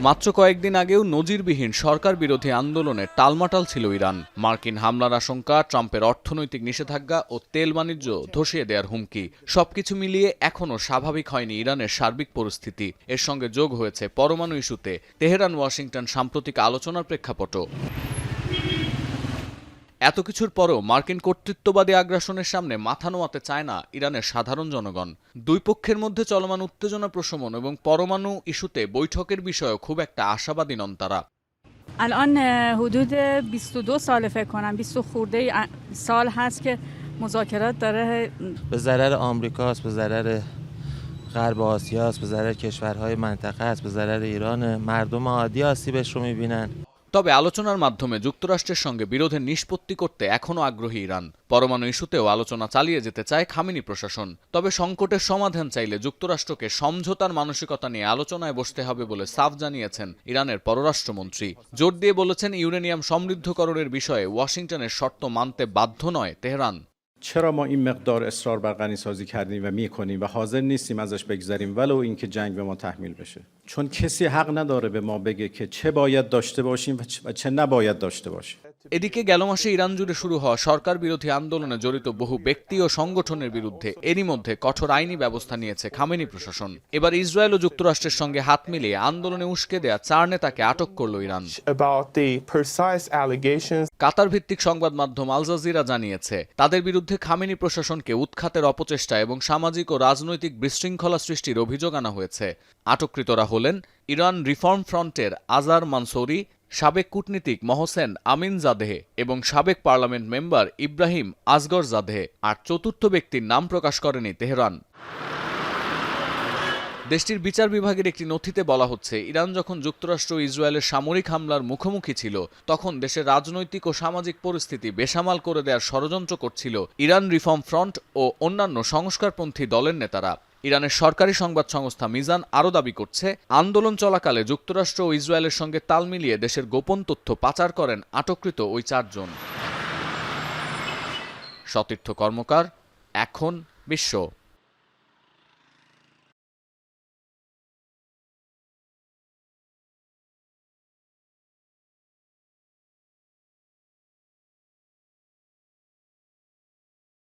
মাত্র কয়েকদিন আগেও নজিরবিহীন সরকার বিরোধী আন্দোলনে টালমাটাল ছিল ইরান। মার্কিন হামলার আশঙ্কা, ট্রাম্পের অর্থনৈতিক নিষেধাজ্ঞা ও তেল বাণিজ্য ধসিয়ে দেওয়ার হুমকি, সবকিছু মিলিয়ে এখনও স্বাভাবিক হয়নি ইরানের সার্বিক পরিস্থিতি। এর সঙ্গে যোগ হয়েছে পরমাণু ইস্যুতে তেহরান ওয়াশিংটন সাম্প্রতিক আলোচনার প্রেক্ষাপটও। এত কিছুর পরও মার্কিন কর্তৃত্ববাদী আগ্রাসনের সামনে মাথা নোয়াতে চায় না ইরানের সাধারণ জনগণ। দুই পক্ষের মধ্যে চলমান উত্তেজনা প্রশমন এবং পরমাণু ইস্যুতে বৈঠকের বিষয়েও খুব একটা আশাবাদী নন তারা। الان حدود 22 سال فکر کنم 20 خورده سال هست که مذاکرات داره به ضرر آمریکاست، به ضرر غرب آسیا است، به ضرر کشورهای منطقه است، به ضرر ایران. مردم عادی آسیبش رو می‌بینن. তবে আলোচনার মাধ্যমে যুক্তরাষ্ট্রের সঙ্গে বিরোধের নিষ্পত্তি করতে এখনও আগ্রহী ইরান। পরমাণু ইস্যুতেও আলোচনা চালিয়ে যেতে চায় খামেনি প্রশাসন। তবে সংকটের সমাধান চাইলে যুক্তরাষ্ট্রকে সমঝোতার মানসিকতা নিয়ে আলোচনায় বসতে হবে বলে সাফ জানিয়েছেন ইরানের পররাষ্ট্রমন্ত্রী। জোর দিয়ে বলেছেন, ইউরেনিয়াম সমৃদ্ধকরণের বিষয়ে ওয়াশিংটনের শর্ত মানতে বাধ্য নয় তেহরান। چرا ما این مقدار اصرار بر غنیسازی کردیم و میکنیم و حاضر نیستیم ازش بگذریم ولو اینکه جنگ به ما تحمیل بشه؟ چون کسی حق نداره به ما بگه که چه باید داشته باشیم و چه نباید داشته باشیم. এদিকে গেল মাসে ইরান জুড়ে শুরু হওয়া সরকার বিরোধী আন্দোলনে জড়িত বহু ব্যক্তি ও সংগঠনের বিরুদ্ধে এরই মধ্যে কঠোর আইনি ব্যবস্থা নিয়েছে খামেনি প্রশাসন। এবার ইসরায়েল ও যুক্তরাষ্ট্রের সঙ্গে হাত মিলিয়ে আন্দোলনে উস্কে দেয়া 4 নেতাকে আটক করল ইরান। কাতার ভিত্তিক সংবাদ মাধ্যম আল জাজিরা জানিয়েছে, তাদের বিরুদ্ধে খামেনি প্রশাসনকে উৎখাতের অপচেষ্টা এবং সামাজিক ও রাজনৈতিক বিশৃঙ্খলা সৃষ্টির অভিযোগ আনা হয়েছে। আটককৃতরা হলেন ইরান রিফর্ম ফ্রন্টের আজার মানসৌরি, সাবেক কূটনীতিক মহসেন আমিনজাদেহ এবং সাবেক পার্লামেন্ট মেম্বার ইব্রাহিম আসগরজাদেহ। আর চতুর্থ ব্যক্তির নাম প্রকাশ করেনি তেহরান। দেশটির বিচার বিভাগের একটি নথিতে বলা হচ্ছে, ইরান যখন যুক্তরাষ্ট্র ও ইসরায়েলের সামরিক হামলার মুখোমুখি ছিল, তখন দেশের রাজনৈতিক ও সামাজিক পরিস্থিতি বেসামাল করে দেওয়ার ষড়যন্ত্র করছিল ইরান রিফর্ম ফ্রন্ট ও অন্যান্য সংস্কারপন্থী দলের নেতারা। ইরানের সরকারি সংবাদ সংস্থা মিজান আরও দাবি করছে, আন্দোলন চলাকালে যুক্তরাষ্ট্র ও ইসরায়েলের সঙ্গে তাল মিলিয়ে দেশের গোপন তথ্য পাচার করেন আটককৃত ওই 4 জন। সতীর্থ কর্মকার, এখন বিশ্ব।